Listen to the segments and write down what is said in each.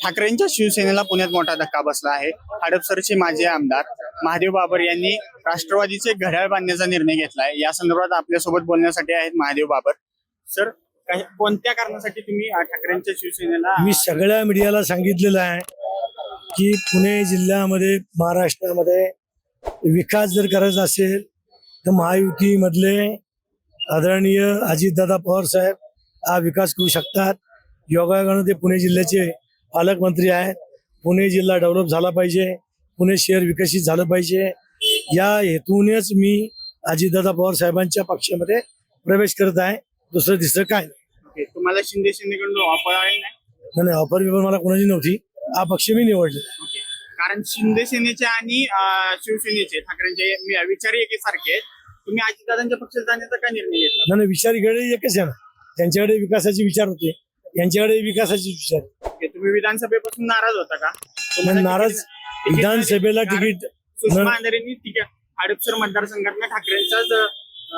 ठाकरेंच्या शिवसेनेला पुण्यात मोठा धक्का बसला आहे. हडपसरचे माजी आमदार महादेव बाबर यांनी राष्ट्रवादीचे घड्याळ बांधण्याचा निर्णय घेतलाय. या संदर्भात आपल्यासोबत बोलण्यासाठी आहेत महादेव बाबर. सर, कोणत्या कारणासाठी तुम्ही ठाकरेंच्या शिवसेनेला? मी सगळ्या मीडियाला सांगितलेलं आहे की पुणे जिल्ह्यामध्ये महाराष्ट्रामध्ये विकास जर करायचा असेल तर महायुतीमधले आदरणीय अजितदादा पवार साहेब हा विकास करू शकतात. योगायोगानं ते पुणे जिल्ह्याचे पालकमंत्री आहेत. पुणे जिल्हा डेव्हलप झाला पाहिजे, पुणे शहर विकसित झालं पाहिजे, या हेतूनेच मी अजितदादा पवार साहेबांच्या पक्षामध्ये प्रवेश करत आहे. दुसरं तिसरं काय नाही. तुम्हाला शिंदे सेनेकडून ऑफर आहे? नाही, ऑफर बिफर मला कोणाची नव्हती. हा पक्ष मी निवडलेला. कारण शिंदे सेनेचे आणि शिवसेनेचे ठाकरेंचे विचार एकेसारखे आहेत. तुम्ही अजितदादांच्या पक्षात जाण्याचा काय निर्णय घेतला? नाही, विचार इकडे एकच आहे ना. त्यांच्याकडे विकासाचे विचार होते, यांच्याकडे विकासाचे विचार. तुम्ही विधानसभेपासून नाराज होता का? नाराज विधानसभेला तिकीट सुषमा अंधारेंनी हडपसर मतदारसंघात ठाकरेंचाच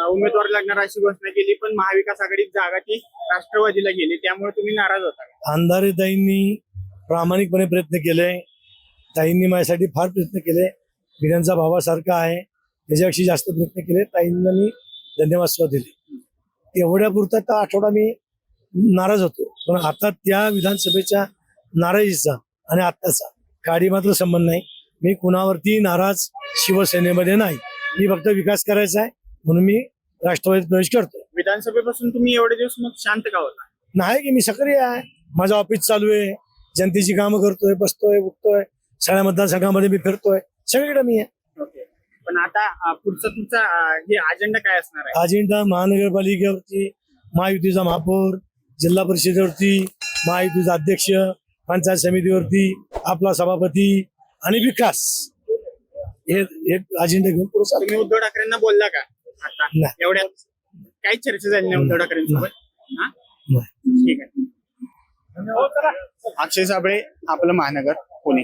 उमेदवार लागणार अशी घोषणा केली, पण महाविकास आघाडीत जागा ती राष्ट्रवादीला गेली, त्यामुळे तुम्ही नाराज होता का? अंधारे ताईंनी प्रामाणिकपणे प्रयत्न केले. ताईंनी माझ्यासाठी फार प्रयत्न केले. मी त्यांचा भावासारखा आहे, त्याच्यापेक्षा जास्त प्रयत्न केले. ताईंना मी धन्यवाद सुद्धा दिले. एवढ्यापुरता तर आठवडा मी नाराज होतो, पण आता त्या विधानसभेच्या नाराजीचा आणि आत्ताचा काडी मात्र संबंध नाही. मी कुणावरती नाराज शिवसेनेमध्ये नाही. मी फक्त विकास करायचा आहे म्हणून मी राष्ट्रवादीत प्रवेश करतोय. विधानसभेपासून तुम्ही एवढे दिवस मग शांत का होता? नाही की मी सक्रिय आहे. माझं ऑफिस चालू आहे, जनतेची कामं करतोय, बसतोय, उठतोय, सगळ्या मतदारसंघामध्ये मी फिरतोय, सगळीकडे मी आहे. पण आता पुढचा तुमचा हे अजेंडा काय असणार आहे? अजेंडा महानगरपालिकेवरती, महायुतीचा महापौर, जिल्हा परिषदेवरती, महायुतीचा अध्यक्ष, पंचायत समितीवरती, आपला सभापती आणि विकास, हे अजेंडा घेऊन पुढे चालू. तुम्ही उद्धव ठाकरेंना बोलला का आता नाही. एवढ्यात? काही चर्चा झाली नाही उद्धव ठाकरेंसोबत? ठीक आहे. अक्षय साबळे, आपलं महानगर, पुणे.